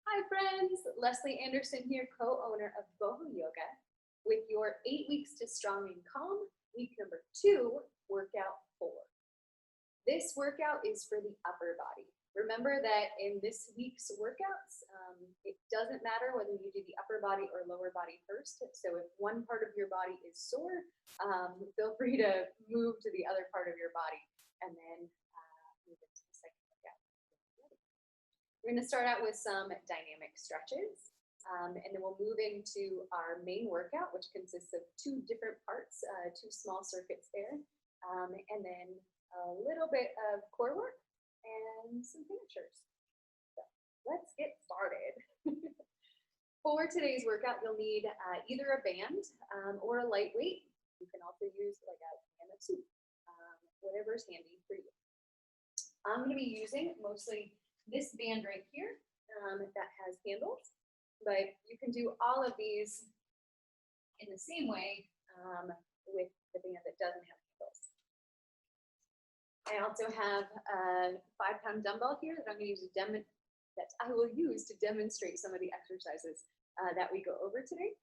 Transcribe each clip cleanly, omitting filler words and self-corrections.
Hi friends, Leslie Anderson here, co-owner of Boho Yoga, with your 8 weeks to strong and calm, week number 2, workout 4. This workout is for the upper body. Remember that in this week's workouts, it doesn't matter whether you do the upper body or lower body first. So if one part of your body is sore, feel free to move to the other part of your body and then move into the second workout. We're going to start out with some dynamic stretches, and then we'll move into our main workout, which consists of 2 different parts, 2 small circuits there, and then a little bit of core work and some finishers. So let's get started. For today's workout, you'll need either a band or a lightweight. You can also use like a can of soup, whatever is handy for you. I'm going to be using mostly this band right here that has handles, but you can do all of these in the same way with the band that doesn't have handles. I also have a 5-pound dumbbell here that I will use to demonstrate some of the exercises that we go over today.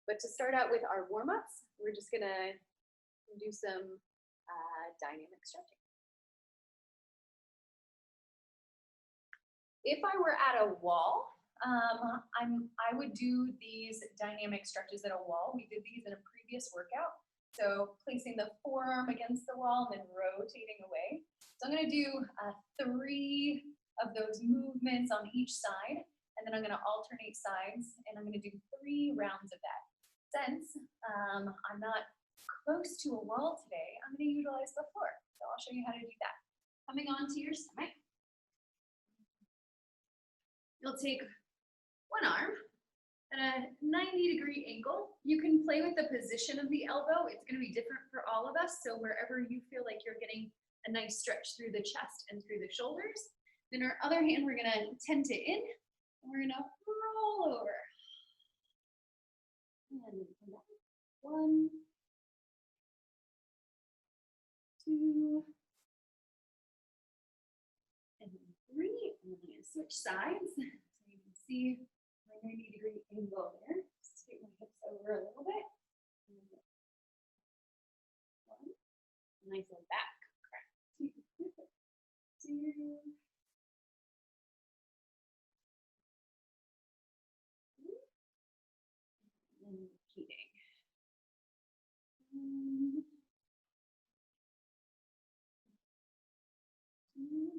But to start out with our warm-ups, we're just gonna do some dynamic stretching. If I were at a wall, I would do these dynamic stretches at a wall. We did these in a previous workout. So placing the forearm against the wall and then rotating away. So I'm going to do 3 of those movements on each side, and then I'm going to alternate sides, and I'm going to do 3 rounds of that. Since I'm not close to a wall today, I'm going to utilize the floor. So I'll show you how to do that. Coming onto your stomach, you'll take one arm at a 90-degree angle. You can play with the position of the elbow. It's going to be different for all of us. So wherever you feel like you're getting a nice stretch through the chest and through the shoulders. Then our other hand, we're going to tent it in, and we're going to roll over. And then come back. 1, 2, and then 3. And then I'm going to switch sides. So you can see my 90-degree angle there. Just take my hips over a little bit. 1, nice and back. 2, 2, and repeating.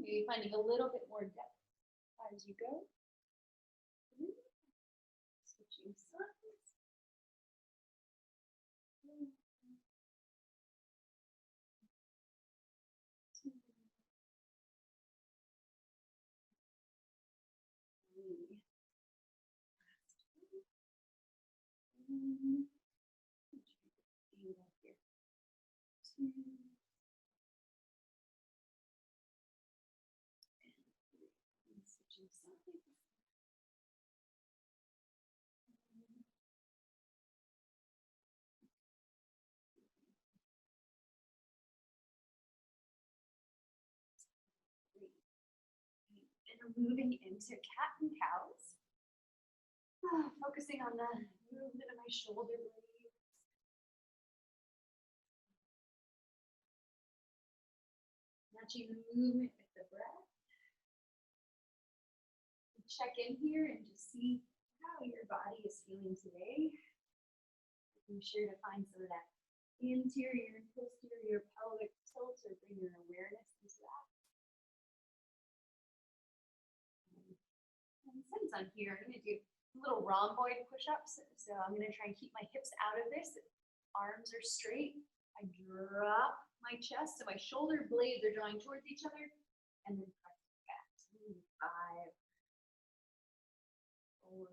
Maybe finding a little bit more depth as you go. Switching sides. And we're moving into cat and cows. Focusing on the movement of my shoulder blades. Matching the movement with the breath. Check in here and just see how your body is feeling today. Making sure to find some of that interior and posterior pelvic tilt or bring your awareness into that. And since I'm here, I'm going to do little rhomboid push-ups. So I'm going to try and keep my hips out of this. Arms are straight. I drop my chest, so my shoulder blades are drawing towards each other, and then press back. 5, 4,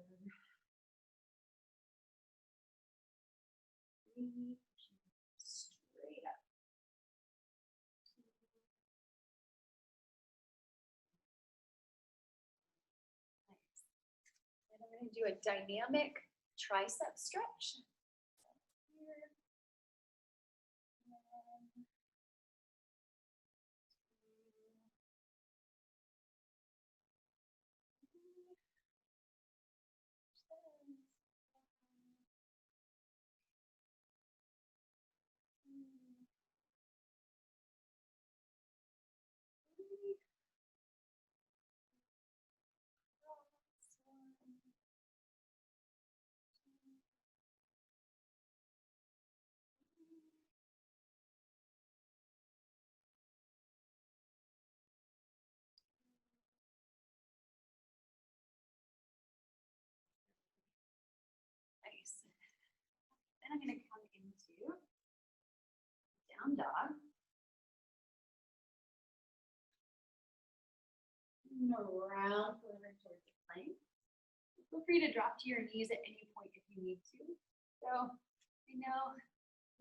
3, straight up. 2. Nice. And I'm going to do a dynamic tricep stretch. Here. I'm going to come into down dog. Around forward towards the plank. Feel free to drop to your knees at any point if you need to. So I know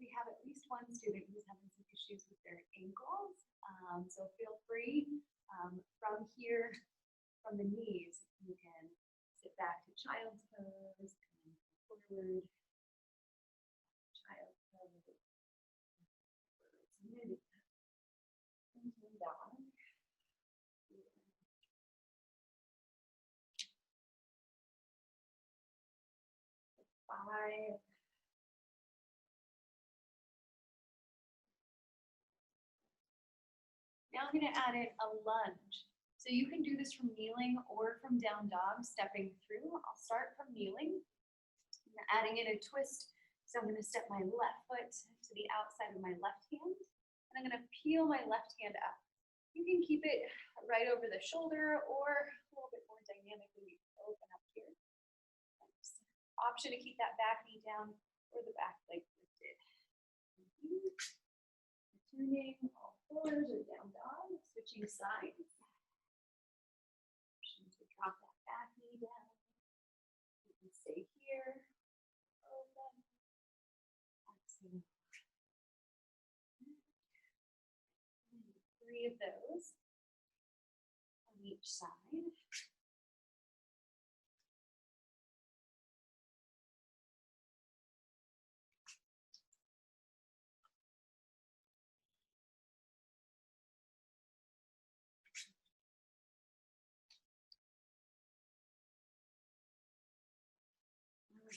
we have at least one student who's having some issues with their ankles. So feel free from here, from the knees, you can sit back to child's pose, and forward, child's pose, forward, into dog. 5. Now I'm going to add in a lunge. So you can do this from kneeling or from down dog, stepping through. I'll start from kneeling. I'm adding in a twist. So I'm going to step my left foot to the outside of my left hand. And I'm going to peel my left hand up. You can keep it right over the shoulder or a little bit more dynamically open up here. Option to keep that back knee down or the back leg lifted. Returning all fours or down dog, switching sides. Option to drop that back knee down. You can stay here. Open. Exhale. 3 of those on each side.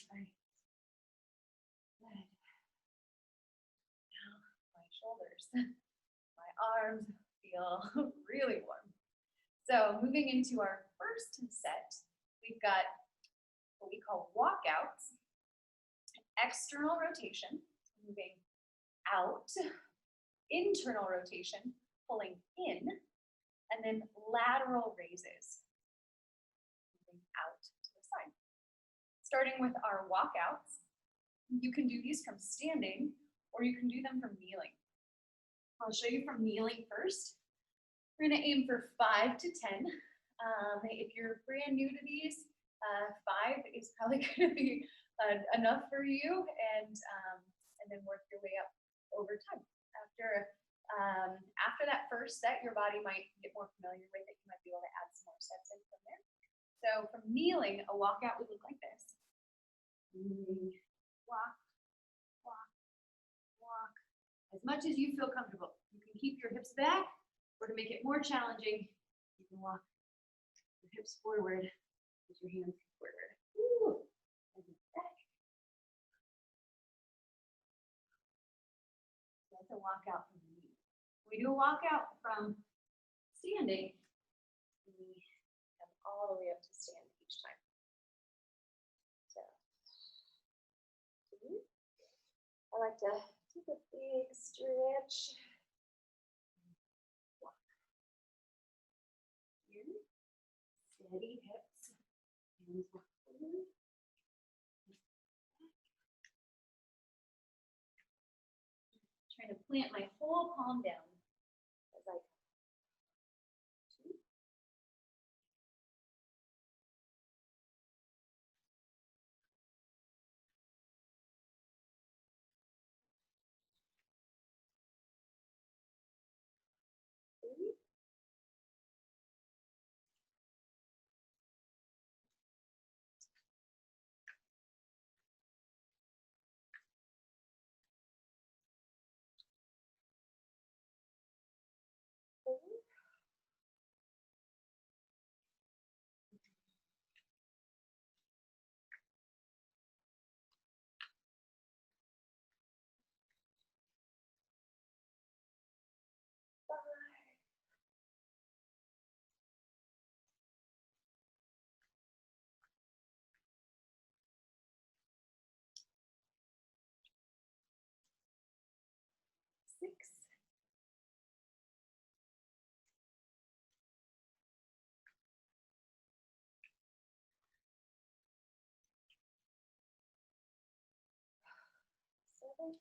Right. Good. Now my shoulders, my arms feel really warm. So moving into our first set, we've got what we call walkouts, external rotation, moving out, internal rotation, pulling in, and then lateral raises, moving out to the side. Starting with our walkouts, you can do these from standing or you can do them from kneeling. I'll show you from kneeling first. We're going to aim for 5 to 10. If you're brand new to these, 5 is probably going to be enough for you, and then work your way up over time. After that first set, your body might get more familiar with it. You might be able to add some more sets in from there. So from kneeling, a walkout would look like this. Walk, walk, walk. As much as you feel comfortable. You can keep your hips back, or to make it more challenging, you can walk your hips forward with your hands forward. Ooh. And back. That's a walkout from the knee. We do a walkout from standing. We come all the way up to stand each time. So, I like to take a big stretch. Walk. Here. Steady hips. Hands walk forward. Trying to plant my whole palm down as I come. 2. 3. I'm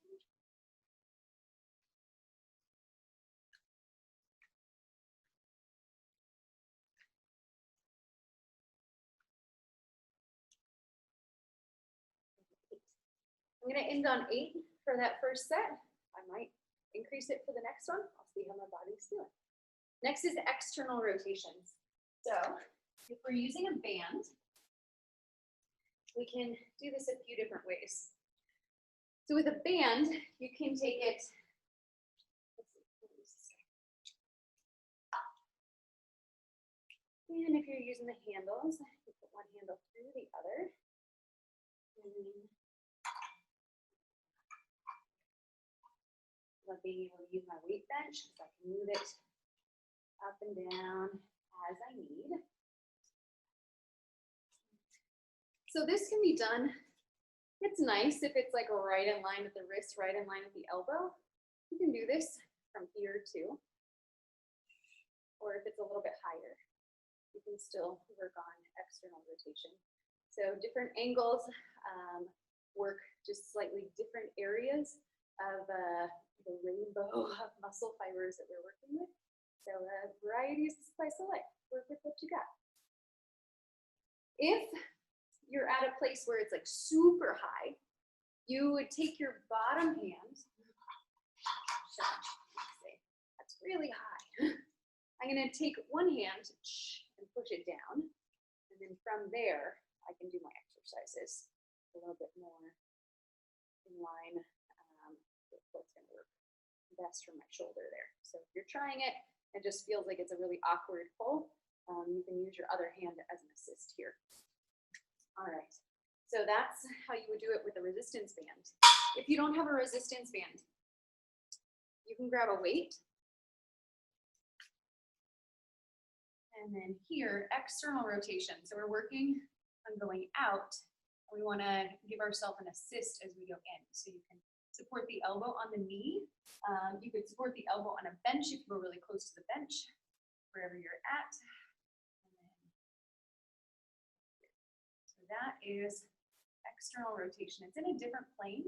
going to end on 8 for that first set. I might increase it for the next one. I'll see how my body's doing. Next is external rotations. So if we're using a band, we can do this a few different ways. So with a band, you can take it, and if you're using the handles, you put one handle through the other. Love being able to use my weight bench because I can move it up and down as I need. So this can be done. It's nice if it's like right in line with the wrist, right in line with the elbow. You can do this from here too. Or if it's a little bit higher, you can still work on external rotation. So different angles work just slightly different areas of the rainbow of muscle fibers that we're working with. So variety is the spice of life. Work with what you got. If you're at a place where it's like super high, you would take your bottom hand. That's really high. I'm gonna take one hand and push it down. And then from there, I can do my exercises a little bit more in line with what's gonna work best for my shoulder there. So if you're trying it, it just feels like it's a really awkward pull, you can use your other hand as an assist here. All right, so that's how you would do it with a resistance band. If you don't have a resistance band, you can grab a weight. And then here, external rotation. So we're working on going out, and we wanna give ourselves an assist as we go in. So you can support the elbow on the knee. You could support the elbow on a bench if you were really close to the bench, wherever you're at. So that is external rotation. It's in a different plane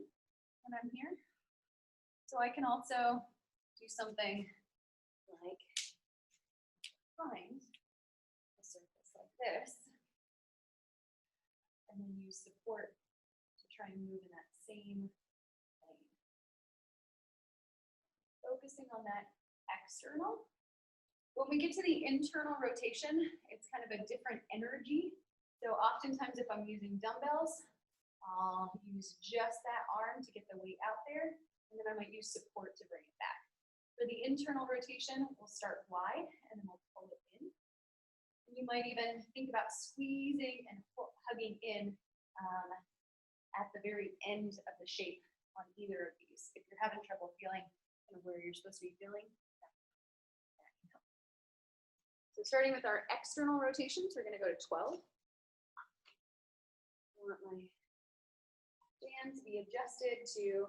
when I'm here. So I can also do something like find a surface like this, and then use support to try and move in that same plane. Focusing on that external. When we get to the internal rotation, it's kind of a different energy. So oftentimes if I'm using dumbbells, I'll use just that arm to get the weight out there, and then I might use support to bring it back. For the internal rotation, we'll start wide, and then we'll pull it in. And you might even think about squeezing and hugging in at the very end of the shape on either of these. If you're having trouble feeling where you're supposed to be feeling, that can help. So starting with our external rotations, we're going to go to 12. I want my band to be adjusted to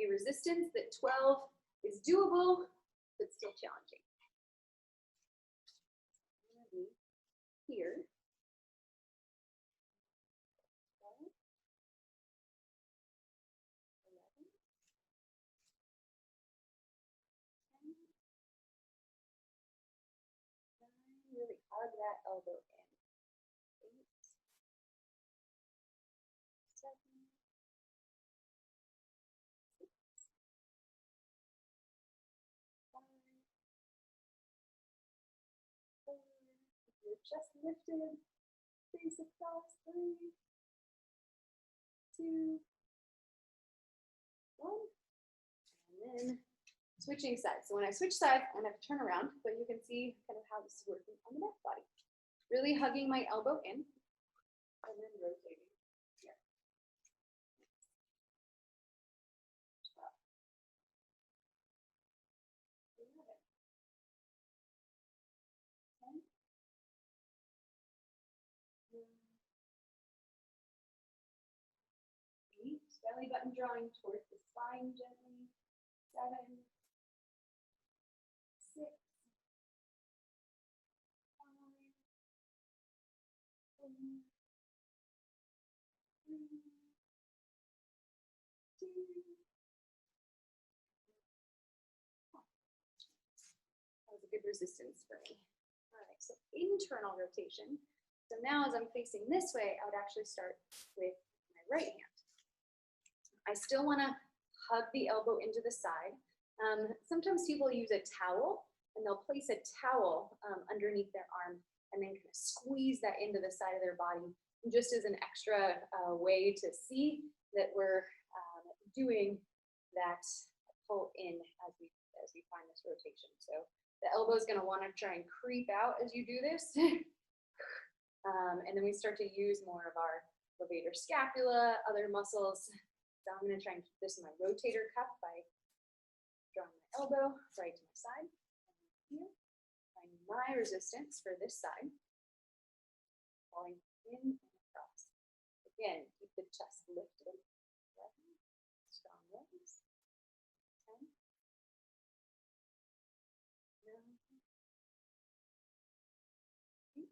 a resistance that 12 is doable, but still challenging. I'm going to be here. Really hug that elbow in. 8, 7, 6, 5, 4. If you're just lifted, face across. 3, 2, 1. And then switching sides. So when I switch sides, I'm going to have to turn around, but you can see kind of how this is working on the back body. Really hugging my elbow in, and then rotating here. Belly button drawing towards the spine gently. 7, 6, 5, 4, 3, 2, good resistance for me. All right, so internal rotation. So now as I'm facing this way, I would actually start with my right hand. I still want to hug the elbow into the side. Sometimes people use a towel, and they'll place a towel underneath their arm and then kind of squeeze that into the side of their body, just as an extra way to see that we're doing that pull in as we find this rotation. So the elbow is going to want to try and creep out as you do this. And then we start to use more of our levator scapula, other muscles. So I'm going to try and keep this in my rotator cuff by drawing my elbow right to my side. Here, find my resistance for this side. Falling in and across. Again, keep the chest lifted. Strong legs. 10. 9. 8.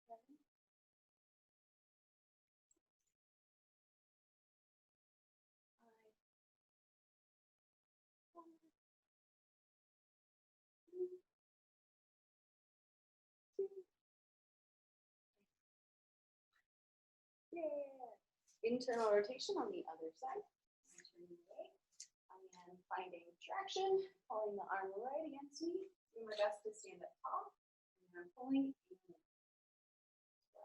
7. 5. 4. 3. 2. Yeah. Internal rotation on the other side. Turning away. And finding traction, pulling the arm right against me. Doing my best to stand up tall. And I'm pulling in. 12.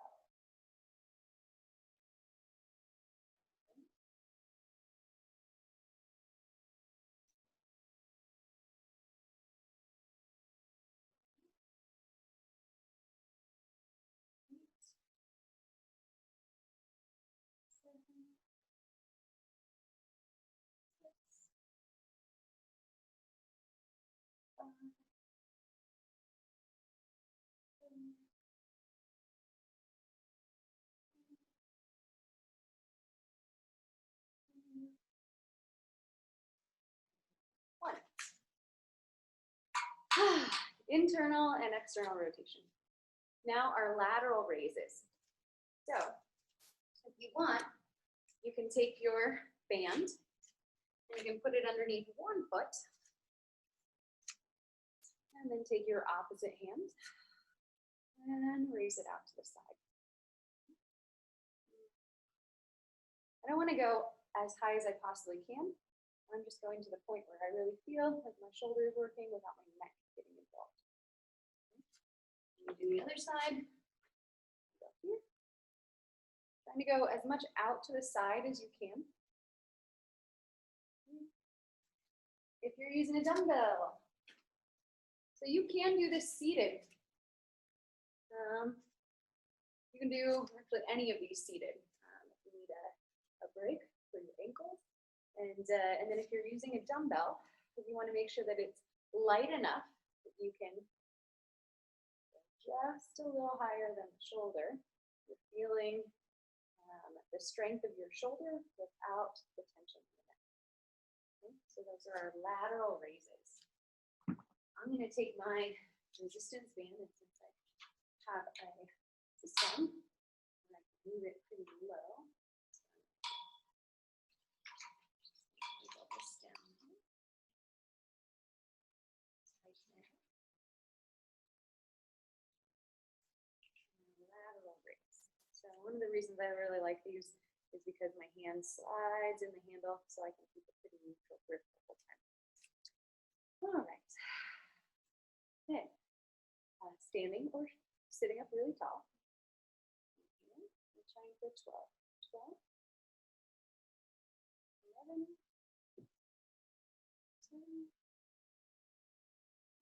7. 6. 5. 4. 1. Internal and external rotation. Now our lateral raises. So if you want, you can take your band and you can put it underneath one foot and then take your opposite hand and raise it out to the side. I don't want to go as high as I possibly can. I'm just going to the point where I really feel like my shoulder is working without my neck getting involved. You do the other side. Go here. Trying to go as much out to the side as you can. If you're using a dumbbell. So you can do this seated. You can do actually any of these seated. If you need a break for your ankles. And then if you're using a dumbbell, you want to make sure that it's light enough that you can go just a little higher than the shoulder. You're feeling the strength of your shoulder without the tension in the neck. Okay? So those are our lateral raises. I'm going to take my resistance band, and since I have a system, I can move it pretty low. So one of the reasons I really like these is because my hand slides in the handle, so I can keep it pretty neutral grip the whole time. All right. Okay. Standing or sitting up really tall. Okay. I'm trying for 12. 12. 11. 10.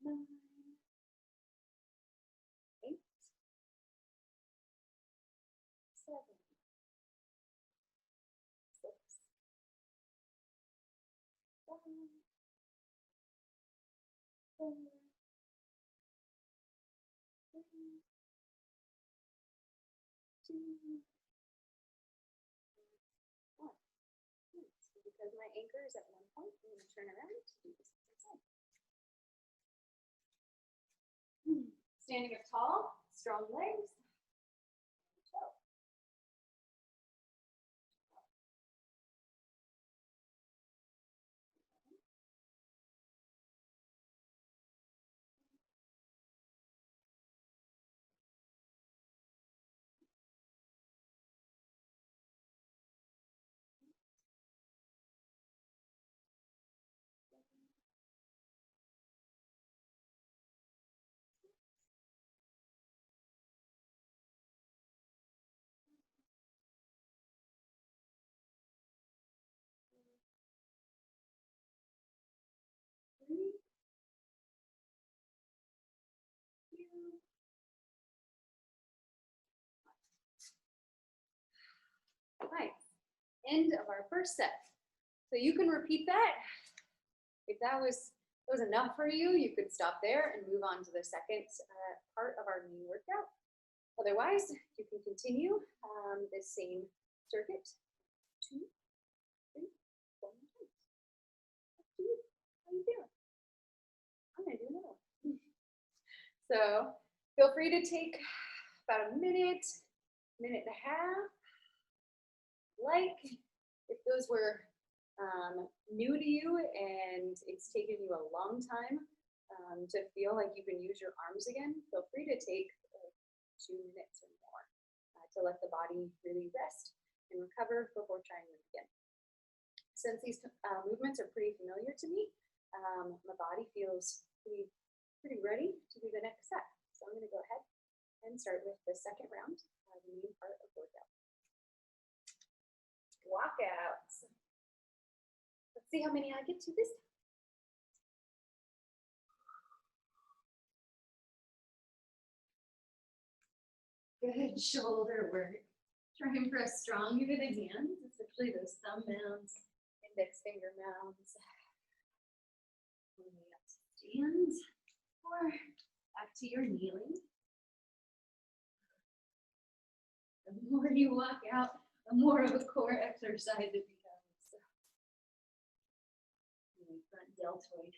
9. 8. 7, 6, 5, 4, 3, 2, 1. So because my anchor is at one point, I'm going to turn around to do this side. Standing up tall, strong legs. 12. Nice. End of our first set. So you can repeat that. If that was enough for you, you could stop there and move on to the second part of our knee workout. Otherwise, you can continue this same circuit. 2, 3, 4 times. Up to you. How you feeling? I'm gonna do another one. So feel free to take about a minute, minute and a half. Like, if those were new to you and it's taken you a long time to feel like you can use your arms again, feel free to take 2 minutes or more to let the body really rest and recover before trying them again. Since these movements are pretty familiar to me, my body feels pretty ready to do the next set. So I'm going to go ahead and start with the second round, the main part of workout. Walkouts. Let's see how many I get to this time. Good shoulder work. Try and press strong into the hands, especially those thumb mounds, index finger mounds. Only up to stand or back to your kneeling. The more you walk out, the more of a core exercise it becomes. Front deltoid.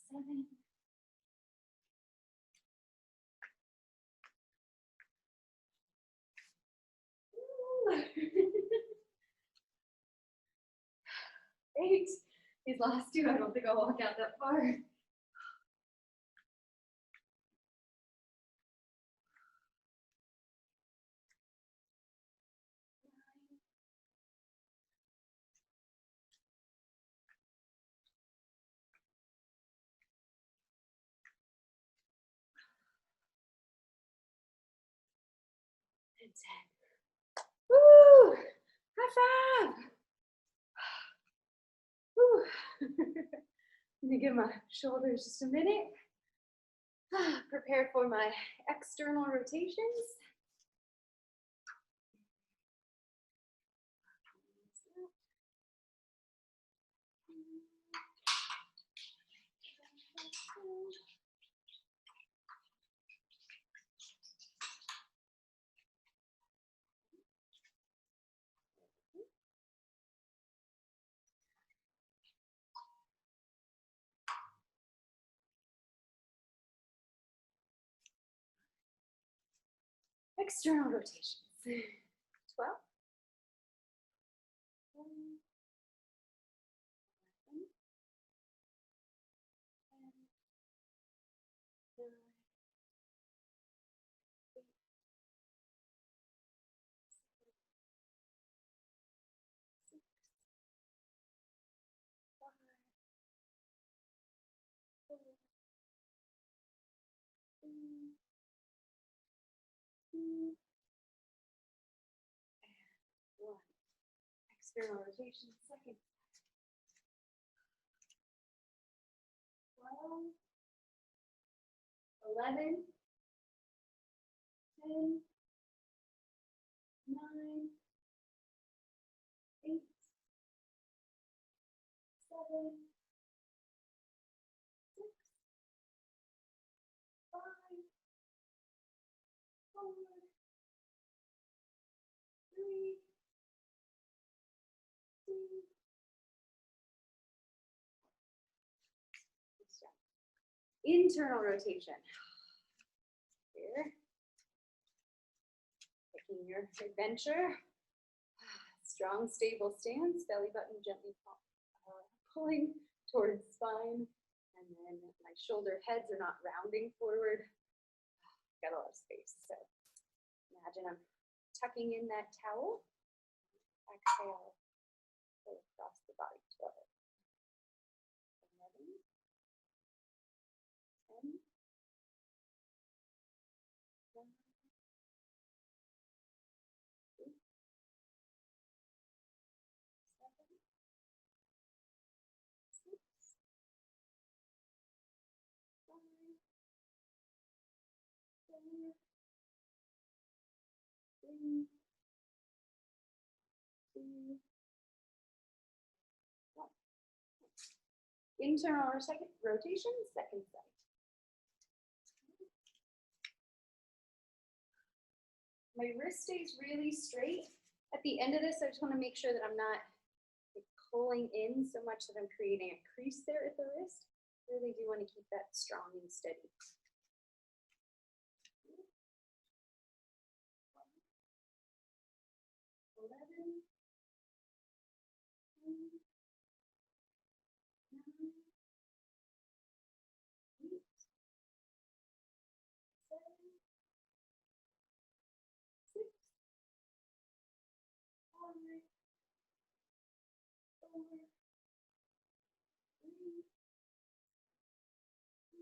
Seven. 8. These last 2, I don't think I'll walk out that far. 9. And 10. Woo! High five! Woo! Let me give my shoulders just a minute. Prepare for my external rotations. External rotations. 12. 11, 10, 9, 8, 6, 5, 4, 3, 2, and 1. External rotation, second. 12, 11, 10, 9, 8, 7, 6, 5, 4, 3, 2, Internal rotation. Here. Picking your adventure. Strong, stable stance. Belly button gently pulling towards spine. And then my shoulder heads are not rounding forward. Got a lot of space. So imagine I'm tucking in that towel. Exhale. Pull across the body. 12. 11. 10. 9. 8. 7. 6. 5. 4. 3. 2. 1. Internal or second rotation, second side. My wrist stays really straight. At the end of this, I just want to make sure that I'm not pulling in so much that I'm creating a crease there at the wrist. Really do want to keep that strong and steady. 11. 10. 9. 8. 7. 6. 5. 4. 3.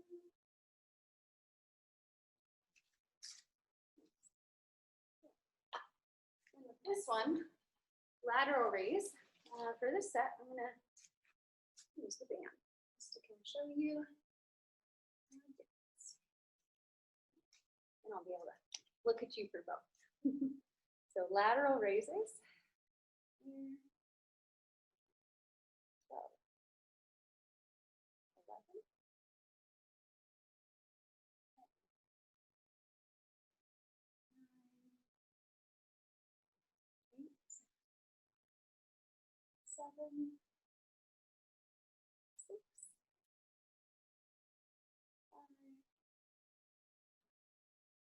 2. And with this one, lateral raise. For this set, I'm going to use the band just to kind of show you. And I'll be able to look at you for both. So lateral raises. 12. 11. 8. 7. 6. 5.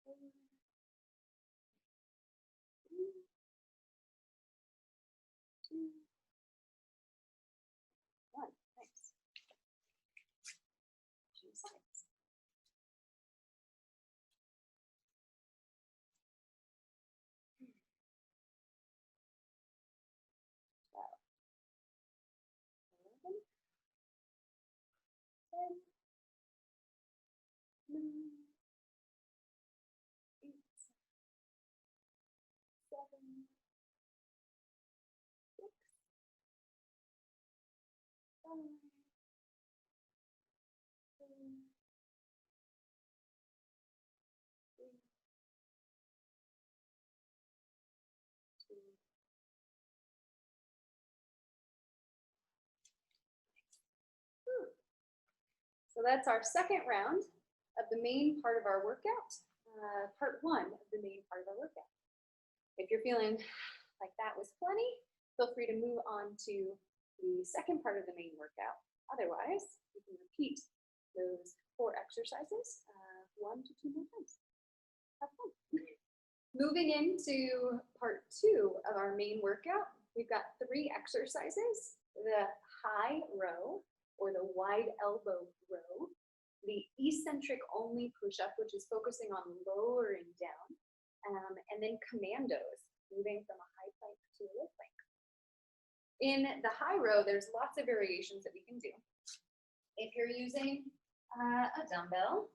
4. 3. 2. 1. Nice. Change sides. Wow. 11. 10. 9. 8. 7. 6. 5. 4. 3. 2. So that's our second round of the main part of our workout, part one of the main part of our workout. If you're feeling like that was plenty, feel free to move on to the second part of the main workout. Otherwise, you can repeat those 4 exercises 1 to 2 more times. Have fun. Moving into part 2 of our main workout, we've got 3 exercises: the high row, or the wide elbow row, the eccentric only push-up, which is focusing on lowering down, and then commandos, moving from a high plank to a low plank. In the high row, there's lots of variations that we can do. If you're using a dumbbell,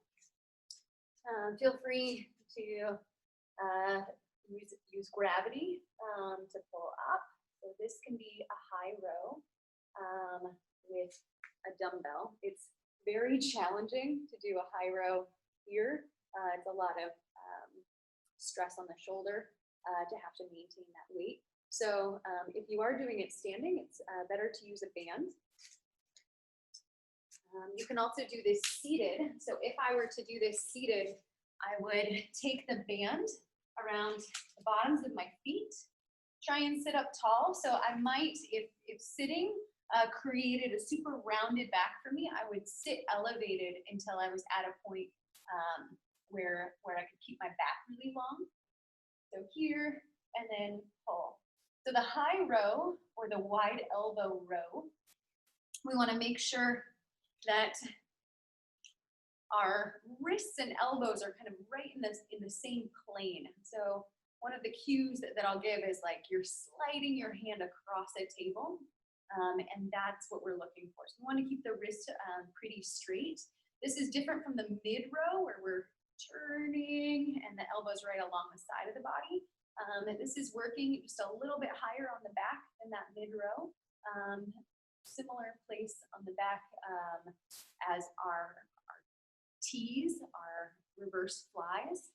feel free to use gravity to pull up. So this can be a high row with a dumbbell. It's very challenging to do a high row here. It's a lot of stress on the shoulder to have to maintain that weight. So if you are doing it standing, it's better to use a band. You can also do this seated. So if I were to do this seated, I would take the band around the bottoms of my feet, try and sit up tall. So I might, if sitting, created a super rounded back for me. I would sit elevated until I was at a point where I could keep my back really long. So here, and then pull. So the high row, or the wide elbow row, we want to make sure that our wrists and elbows are kind of right in the same plane. So one of the cues that I'll give is like you're sliding your hand across a table, and that's what we're looking for. So we want to keep the wrist pretty straight. This is different from the mid row where we're turning and the elbows right along the side of the body. And this is working just a little bit higher on the back than that mid row. Similar place on the back as our T's, our reverse flies,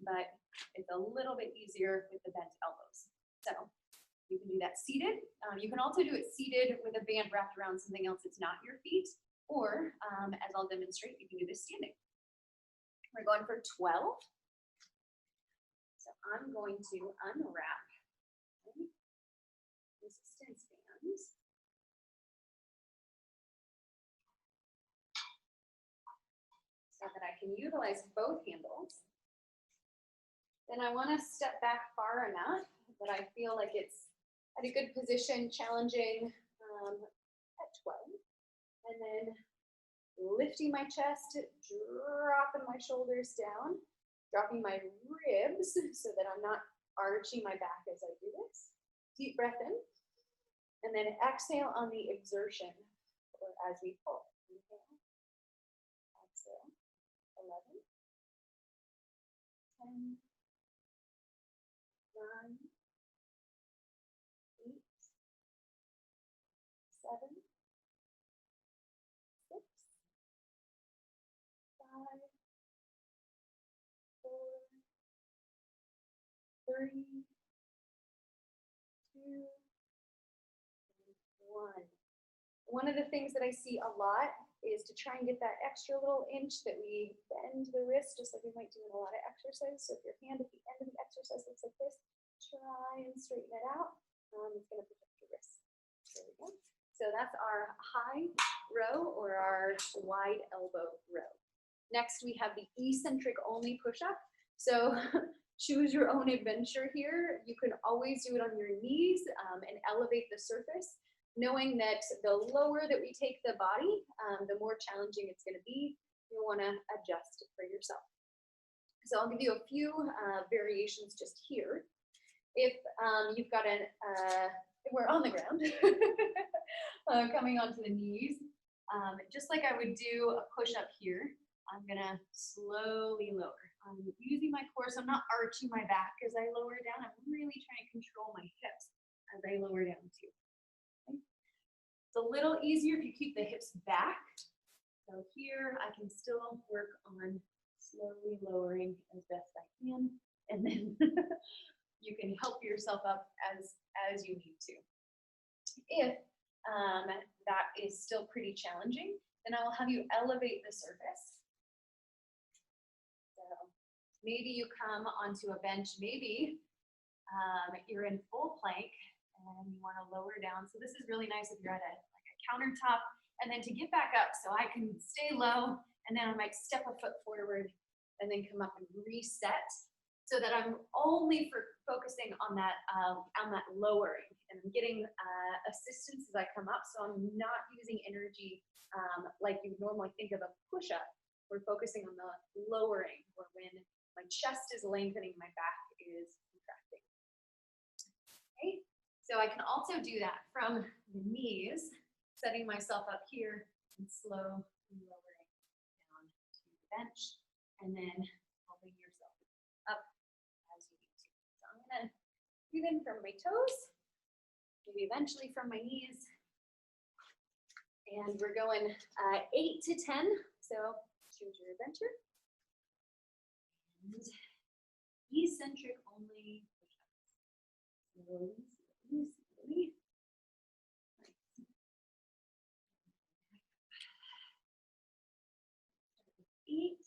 but it's a little bit easier with the bent elbows. So you can do that seated. You can also do it seated with a band wrapped around something else that's not your feet, or as I'll demonstrate, you can do this standing. We're going for 12. So I'm going to unwrap resistance bands. So that I can utilize both handles. Then I want to step back far enough that I feel like it's at a good position, challenging at 12. And then lifting my chest, dropping my shoulders down, dropping my ribs so that I'm not arching my back as I do this. Deep breath in. And then exhale on the exertion or as we pull. Inhale, exhale. 11, 10, 9, 8, 7, 6, 5, 4, 3, 2, 1. One of the things that I see a lot is to try and get that extra little inch that we bend the wrist, just like we might do in a lot of exercises. So if your hand at the end of the exercise looks like this, try and straighten it out. It's going to protect your wrist. There we go. So that's our high row or our wide elbow row. Next, we have the eccentric only push-up. So choose your own adventure here. You can always do it on your knees and elevate the surface, knowing that the lower that we take the body, the more challenging it's going to be. You'll want to adjust for yourself. So I'll give you a few variations just here. If you've got if we're on the ground, coming onto the knees, just like I would do a push-up here, I'm going to slowly lower. I'm using my core, so I'm not arching my back as I lower down. I'm really trying to control my hips as I lower down too. It's a little easier if you keep the hips back. So here I can still work on slowly lowering as best I can, and then you can help yourself up as you need to. If that is still pretty challenging, then I will have you elevate the surface. So maybe you come onto a bench, maybe you're in full plank and you want to lower down. So this is really nice if you're at a countertop, and then to get back up so I can stay low, and then I might step a foot forward and then come up and reset so that I'm only focusing on that lowering, and I'm getting assistance as I come up, so I'm not using energy like you normally think of a push-up. We're focusing on the lowering, or when my chest is lengthening, my back is contracting. Okay, so I can also do that from the knees, setting myself up here and slowly lowering down to the bench, and then helping yourself up as you need to. So I'm going to breathe in from my toes, maybe eventually from my knees, and we're going 8 to 10, so choose your adventure. And eccentric only push-ups. Slowly, slowly, slowly. Eight.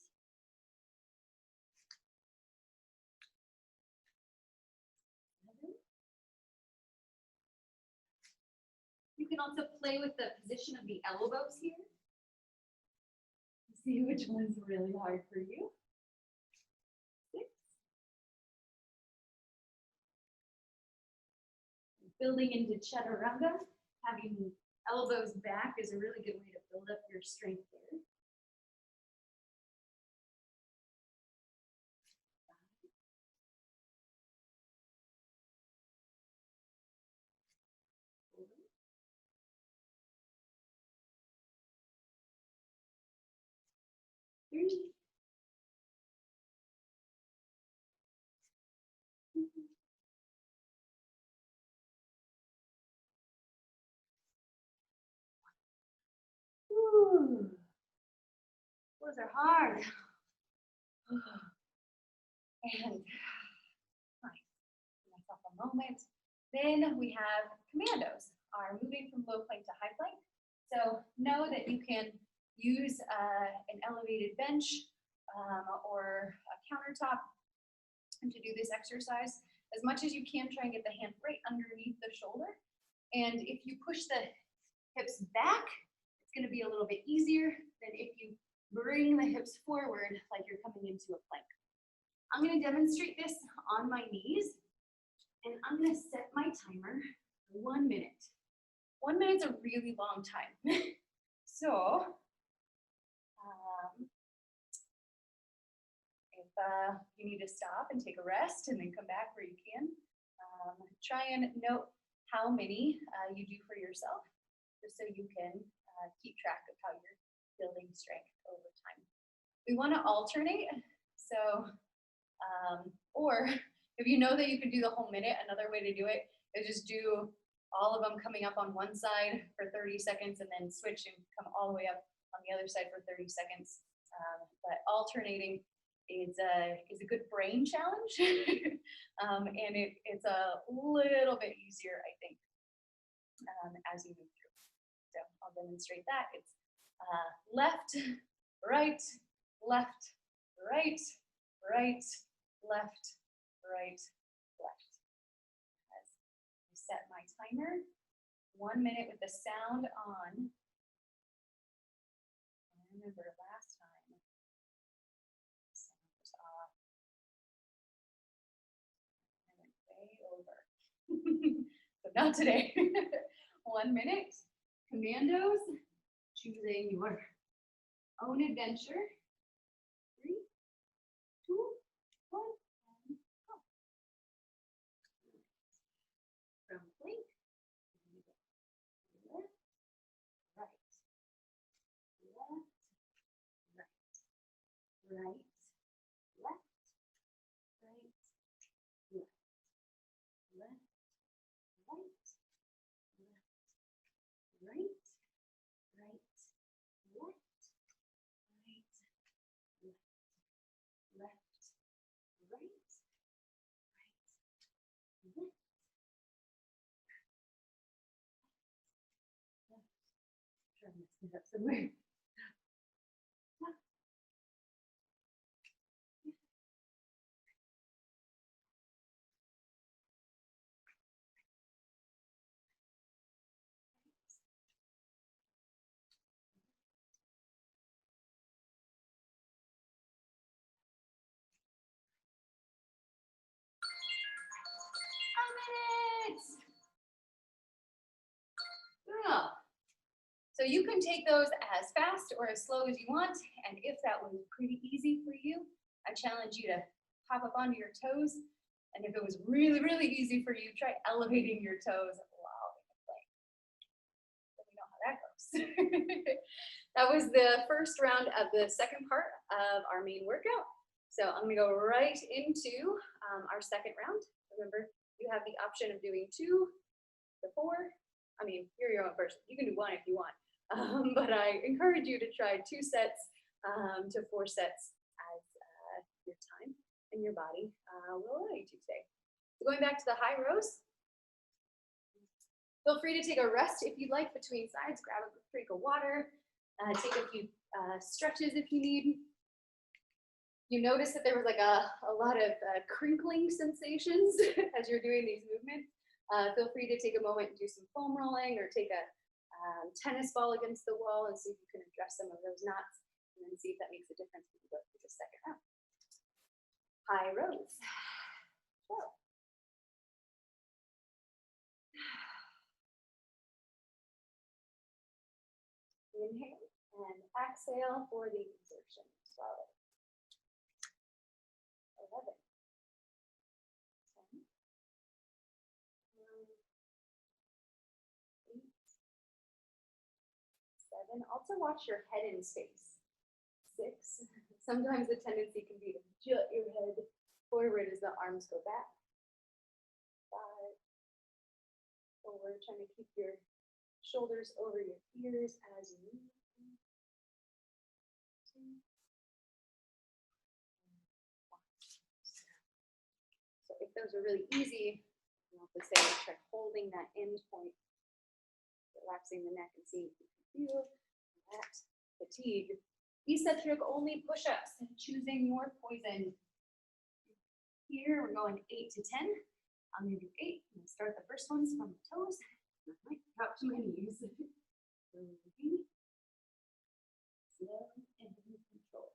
can also play with the position of the elbows here. See which one's really hard for you. 6. Building into chaturanga, having elbows back is a really good way to build up your strength there. 3. Ooh, those are hard. And nice. Give myself a moment. Then we have commandos, are moving from low plank to high plank. So know that you can use an elevated bench or a countertop to do this exercise. As much as you can, try and get the hand right underneath the shoulder. And if you push the hips back, it's going to be a little bit easier than if you bring the hips forward like you're coming into a plank. I'm going to demonstrate this on my knees, and I'm going to set my timer for 1 minute. 1 minute's a really long time. So, if you need to stop and take a rest and then come back where you can, try and note how many you do for yourself, just so you can keep track of how you're building strength over time. We want to alternate, so, or if you know that you can do the whole minute, another way to do it is just do all of them coming up on one side for 30 seconds and then switch and come all the way up on the other side for 30 seconds. But alternating is a good brain challenge, and it's a little bit easier, I think, as you move through. So I'll demonstrate that. It's left, right, left, right, right, left, right, left. As I set my timer, 1 minute with the sound on. I remember last time, the sound was off. I went way over. So not today. 1 minute. Commandos, choosing your own adventure. 3, 2, 1, and go. From plank, left, right, left, right, right, left, right, left, left, right, left, right, right, right, left, right, left, left, right, right, left, left. Try to mix it up somewhere. So you can take those as fast or as slow as you want, and if that was pretty easy for you, I challenge you to hop up onto your toes, and if it was really, really easy for you, try elevating your toes while in the plank. Let me know how that goes. That was the first round of the second part of our main workout. So I'm gonna go right into our second round. Remember, you have the option of doing 2 to 4. I mean, you're your own person. You can do 1 if you want. But I encourage you to try 2 sets to 4 sets as your time and your body will allow you to today. So going back to the high rows, feel free to take a rest if you'd like between sides. Grab a drink of water, take a few stretches if you need. You notice that there was like a lot of crinkling sensations as you're doing these movements. Feel free to take a moment and do some foam rolling or take a tennis ball against the wall and see if you can address some of those knots, and then see if that makes a difference when you go through the second round. High rows. So. Inhale and exhale for the exertion. 12, 11, 10, 9, 8, 7. Also watch your head in space. 6. Sometimes the tendency can be to jut your head forward as the arms go back. 5. 4. Trying to keep your shoulders over your ears as you move. 2. So if those are really easy, you have to say, try holding that end point, relaxing the neck and seeing if you can feel that fatigue. Eccentric only push-ups and choosing your poison. Here we're going 8 to 10. I'm gonna do 8. I'm gonna start the first ones from the toes. I might drop to my knees. Slow and control.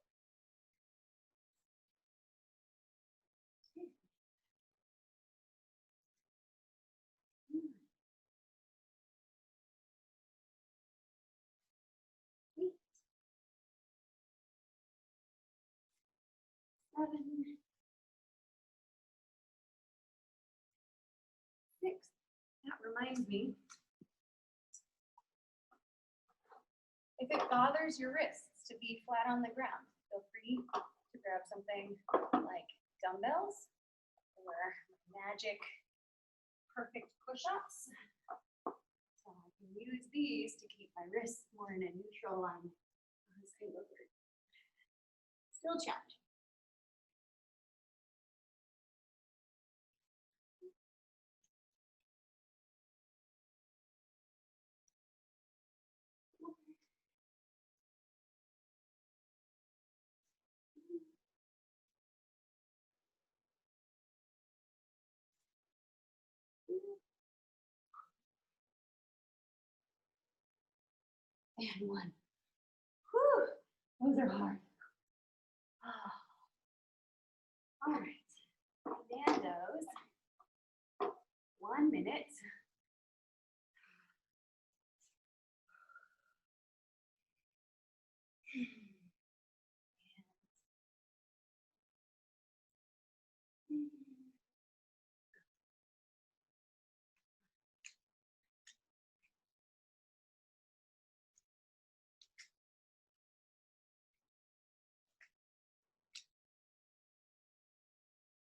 Seven, 6. That reminds me, if it bothers your wrists to be flat on the ground, feel free to grab something like dumbbells or magic perfect push-ups. So I can use these to keep my wrists more in a neutral line as I go through. Still challenging. And 1. Whew, those are hard. Oh. All right, Nando's. 1 minute.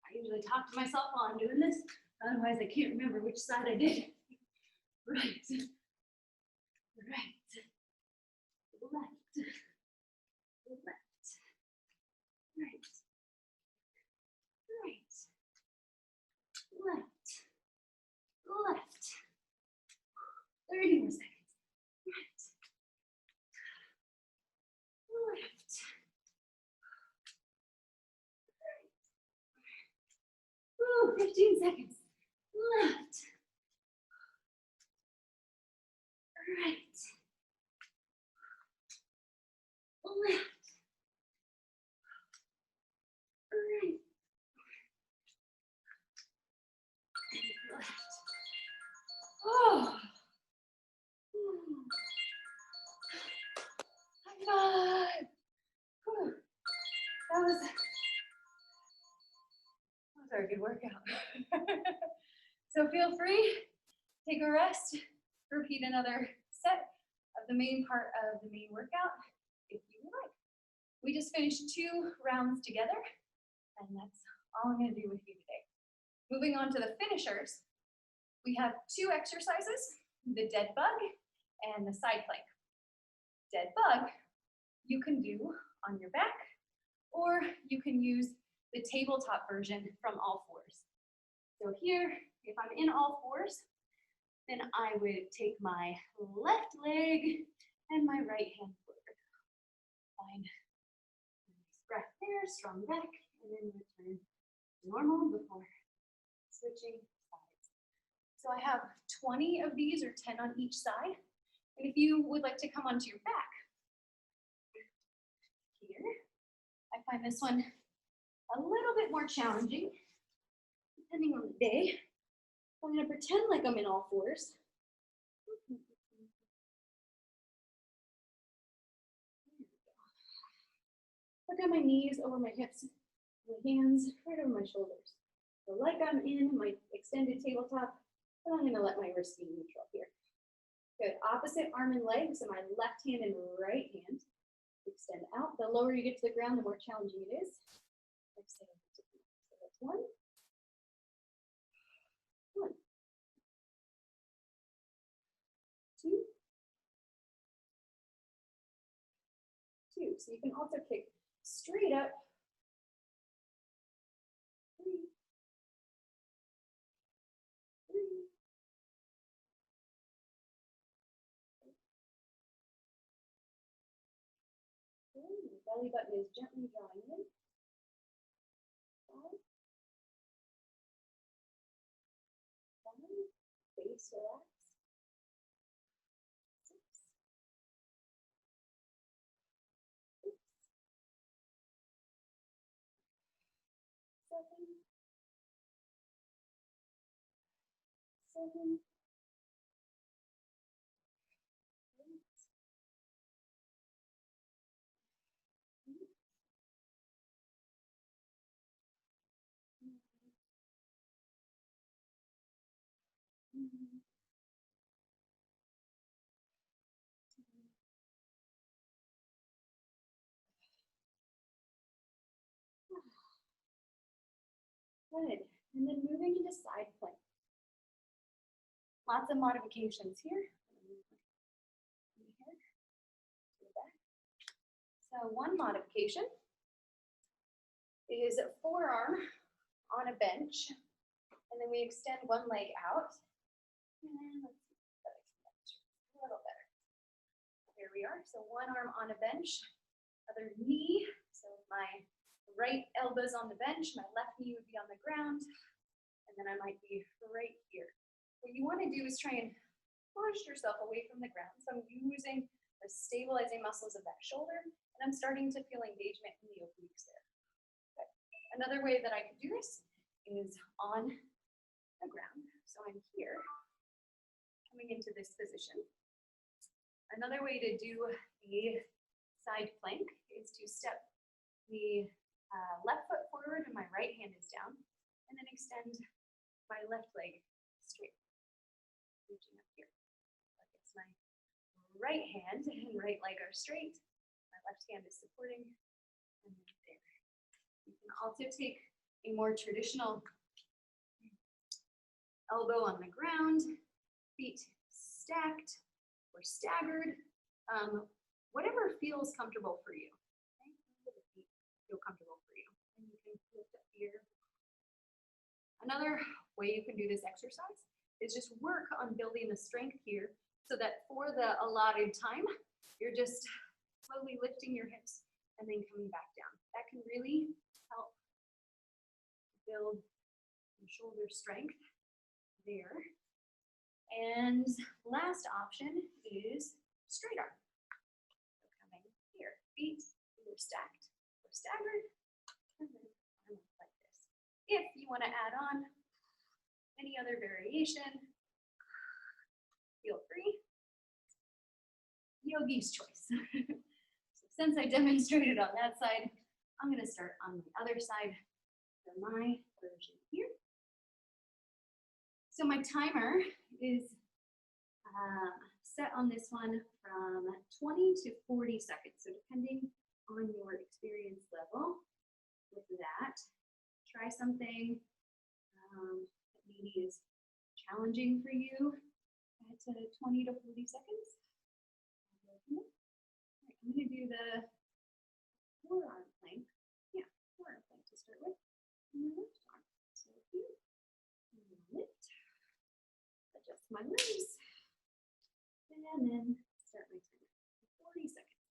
I usually talk to myself while I'm doing this, otherwise I can't remember which side I did. Right, right, left, left, right, right, left, left. 30 more seconds. Right, left. Ooh, 15 seconds. Left. Right. Left. Right. And left. Oh. High five. Whew. That was a good workout. So feel free, take a rest, repeat another set of the main part of the main workout if you would like. We just finished 2 rounds together, and that's all I'm going to do with you today. Moving on to the finishers, we have 2 exercises, the dead bug and the side plank. Dead bug you can do on your back, or you can use the tabletop version from all 4s. So here, if I'm in all 4s, then I would take my left leg and my right hand forward. Find a nice breath there, strong back, and then return to normal before switching sides. So I have 20 of these, or 10 on each side. And if you would like to come onto your back, here, I find this one a little bit more challenging, depending on the day. I'm gonna pretend like I'm in all fours. Look at my knees over my hips, my hands right over my shoulders. So like I'm in my extended tabletop, but I'm gonna let my wrist be neutral here. Good, opposite arm and leg, so my left hand and right hand. Extend out. The lower you get to the ground, the more challenging it is. Extend. So that's one. Two. So you can also kick straight up. 3. 3. Your belly button is gently drawing in. 5. 5. Face relax. 6. 6. 7. 7. 8. Good. And then moving into side plank. Lots of modifications here. So one modification is forearm on a bench, and then we extend one leg out. And let's see if that extends a little better. There we are. So one arm on a bench, other knee. So my right elbow's on the bench, my left knee would be on the ground, and then I might be right here. What you want to do is try and push yourself away from the ground. So I'm using the stabilizing muscles of that shoulder, and I'm starting to feel engagement in the obliques there. Okay. Another way that I could do this is on the ground. So I'm here, coming into this position. Another way to do the side plank is to step the left foot forward and my right hand is down, and then extend my left leg straight, reaching up here. So I guess my right hand and right leg are straight, my left hand is supporting, and then there. You can also take a more traditional elbow on the ground, feet stacked or staggered, whatever feels comfortable for you. Okay? The feet feel comfortable for you. And you can lift up here. Another way you can do this exercise is just work on building the strength here so that for the allotted time, you're just slowly lifting your hips and then coming back down. That can really help build your shoulder strength there. And last option is straight arm. So coming here, feet either stacked or staggered, and then arms like this. If you want to add on any other variation, feel free. Yogi's choice. So since I demonstrated on that side, I'm going to start on the other side for my version here. So my timer is set on this one from 20 to 40 seconds. So depending on your experience level with that, try something that maybe is challenging for you at 20 to 40 seconds. All right, I'm going to do the forearm plank. Yeah, forearm plank to start with. And the left arm. So here, lift, adjust my legs, and then start my timer. 40 seconds.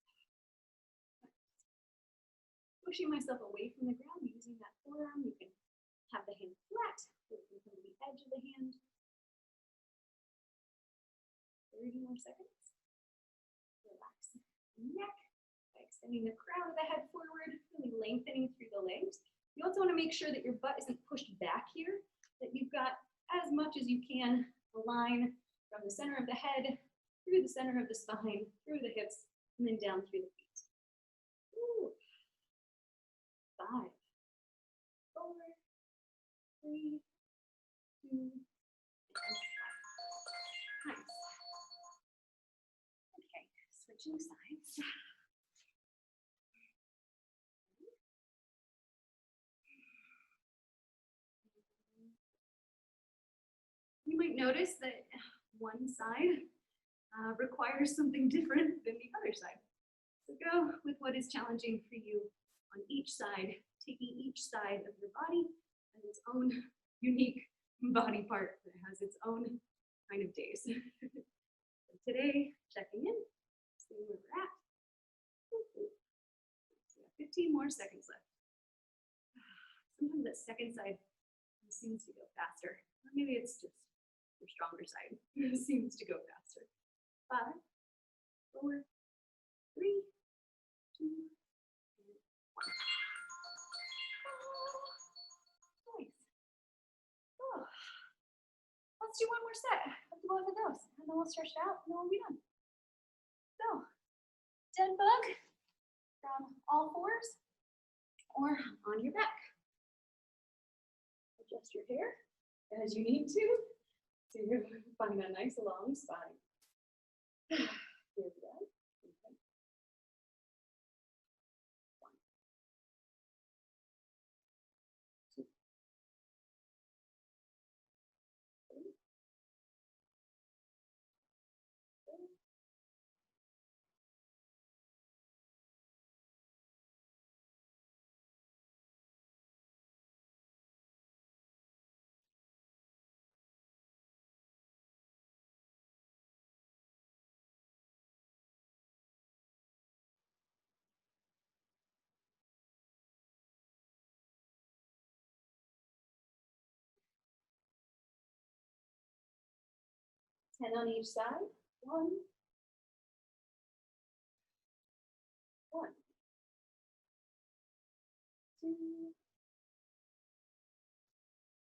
Pushing myself away from the ground using that forearm. You can have the hand flat, looking from the edge of the hand. 30 more seconds. neck by extending the crown of the head forward, really lengthening through the legs. You also want to make sure that your butt isn't pushed back here, that you've got as much as you can a line from the center of the head, through the center of the spine, through the hips, and then down through the feet. Ooh. 5, 4, 3, 2, and 1. Nice. Okay, switching sides. You might notice that one side requires something different than the other side. So go with what is challenging for you on each side, taking each side of your body as its own unique body part that has its own kind of days. So today, checking in, seeing where we're at. So 15 more seconds left. Sometimes that second side seems to go faster. Or maybe it's just your stronger side seems to go faster. 5, 4, 3, 2, and 1. Nice. Oh. Let's do one more set of both of those, and then we'll stretch it out, and then we'll be done. So, dead bug from all fours or on your back. Adjust your hair as you need to find a nice long spine. Here we go. Okay. 1, 2, 3, 4, 10 on each side. 1, 1, 2,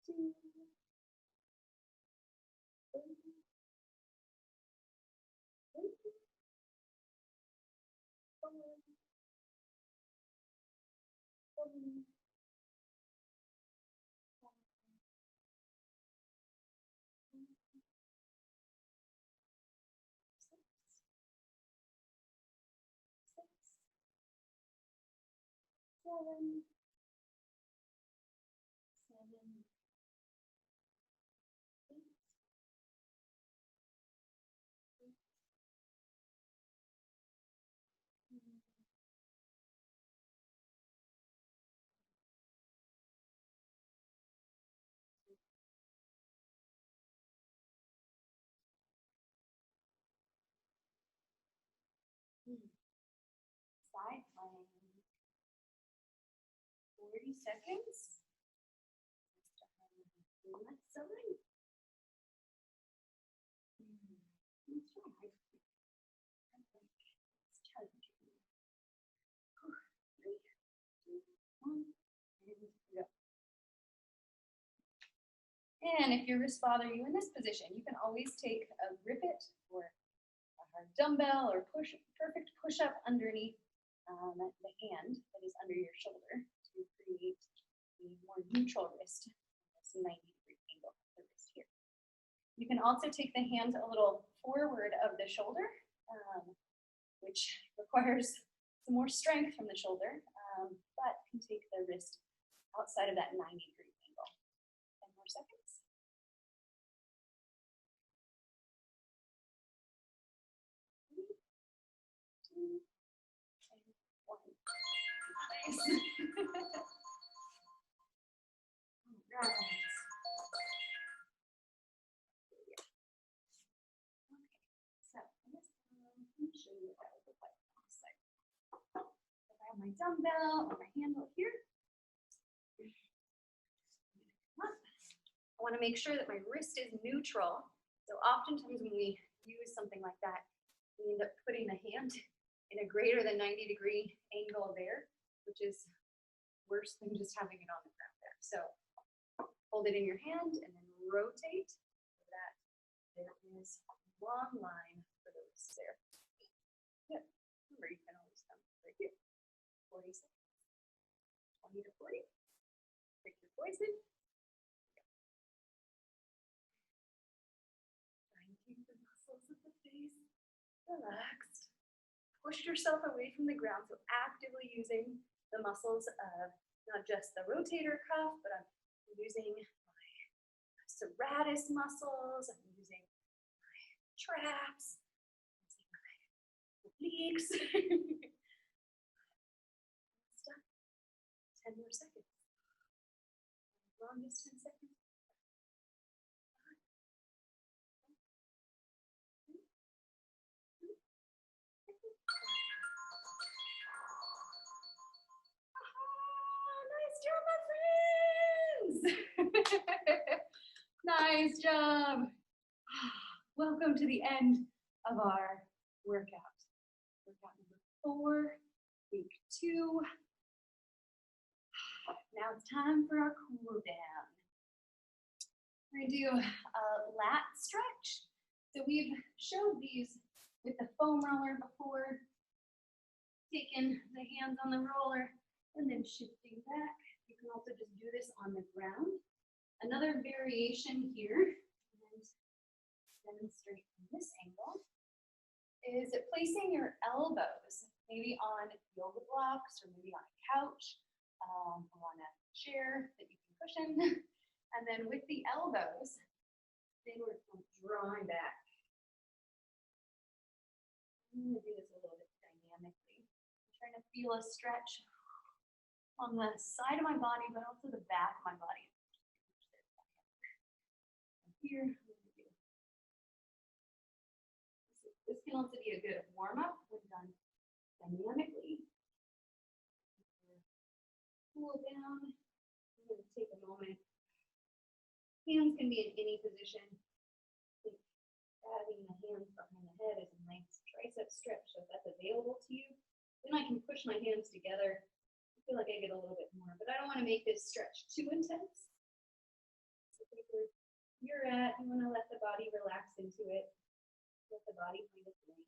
2, 3, 4, 7, 7, 8, side plank. 40 seconds. Left side. Let's try. It's challenging. 3, 2, 1, and go. And if your wrists bother you in this position, you can always take a rivet or a dumbbell or perfect push-up underneath the hand that is under your shoulder to create a more neutral wrist, this 90-degree angle of the wrist here. You can also take the hand a little forward of the shoulder, which requires some more strength from the shoulder, but can take the wrist outside of that 90-degree angle. 10 more seconds. 3, 2, and 1. Nice. All right. Show you what that would look like on this side. If I have my dumbbell or my handle here, I want to make sure that my wrist is neutral. So oftentimes when we use something like that, we end up putting the hand in in a greater than 90-degree angle there, which is worse than just having it on the ground there. So hold it in your hand and then rotate so that there is a long line for the wrists there. Good. Remember, you can always come right here. 40 seconds. 20 to 40. Pick your poison. Try and keep the muscles of the face relaxed. Push yourself away from the ground, so actively using the muscles of not just the rotator cuff, but I'm using my serratus muscles, I'm using my traps, using my obliques. Stop. 10 more seconds. Longest 10 seconds. Nice job. Welcome to the end of our workout. Workout number 4, week 2. Now it's time for our cool down. We're gonna do a lat stretch. So we've showed these with the foam roller before, taking the hands on the roller and then shifting back. You can also just do this on the ground. Another variation here, and demonstrate from this angle, is placing your elbows maybe on yoga blocks or maybe on a couch or on a chair that you can cushion. And then with the elbows, they were drawing back. I'm going to do this a little bit dynamically. I'm trying to feel a stretch on the side of my body, but also the back of my body. Here, this can also be a good warm-up when done dynamically. Cool down. I'm going to take a moment. Hands can be in any position. Having the hands behind the head is a nice tricep stretch, so if that's available to you, then I can push my hands together. I feel like I get a little bit more, but I don't want to make this stretch too intense. So take where you're at, you want to let the body relax into it. Let the body find its way.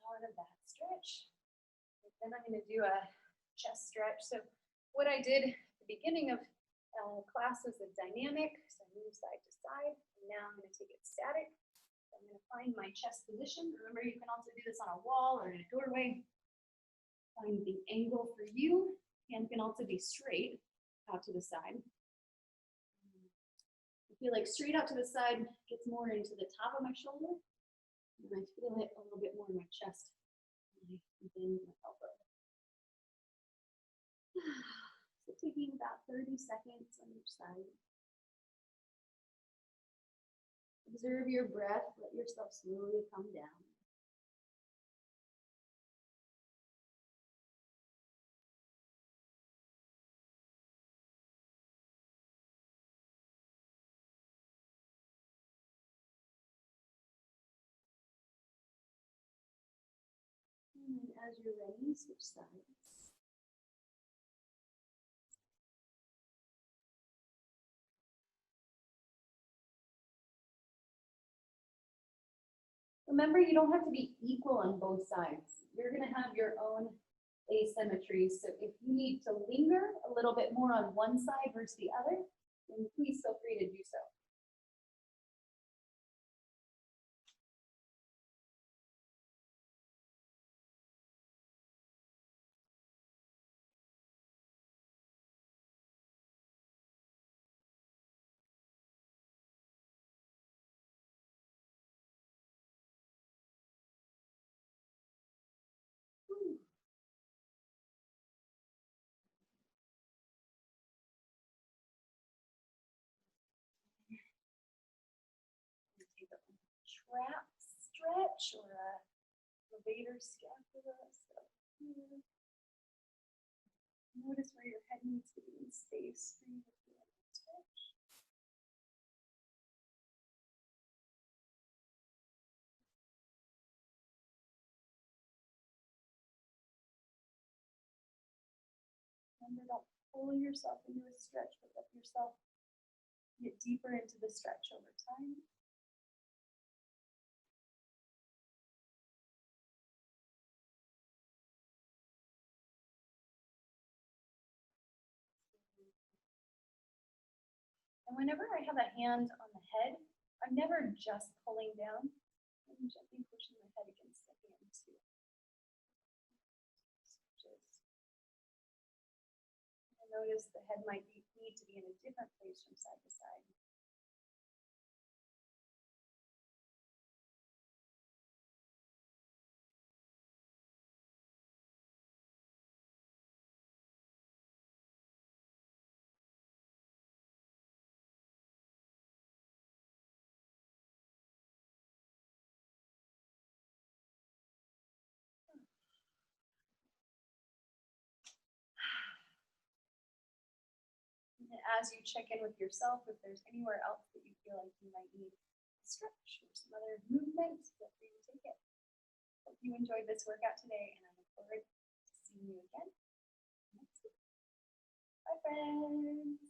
Out of that stretch. Then I'm going to do a chest stretch. So what I did at the beginning of class was a dynamic, so I move side to side. And now I'm going to take it static. So I'm going to find my chest position. Remember, you can also do this on a wall or in a doorway. Find the angle for you. Hand can also be straight out to the side. I feel like straight out to the side gets more into the top of my shoulder. And I feel it a little bit more in my chest. Within my elbow. So taking about 30 seconds on each side. Observe your breath, let yourself slowly come down. And as you're ready, switch sides. Remember, you don't have to be equal on both sides. You're going to have your own asymmetry. So if you need to linger a little bit more on one side versus the other, then please feel free to do so. Take a trap stretch or a levator scapula. So here. Notice where your head needs to be in space for you to feel that stretch. Remember, don't pull yourself into a stretch, but let yourself get deeper into the stretch over time. And whenever I have a hand on the head, I'm never just pulling down. I'm gently pushing my head against the hand too. And notice the head might need to be in a different place from side to side. And as you check in with yourself, if there's anywhere else that you feel like you might need a stretch or some other movement, feel free to take it. Hope you enjoyed this workout today, and I look forward to seeing you again next week. Bye, friends.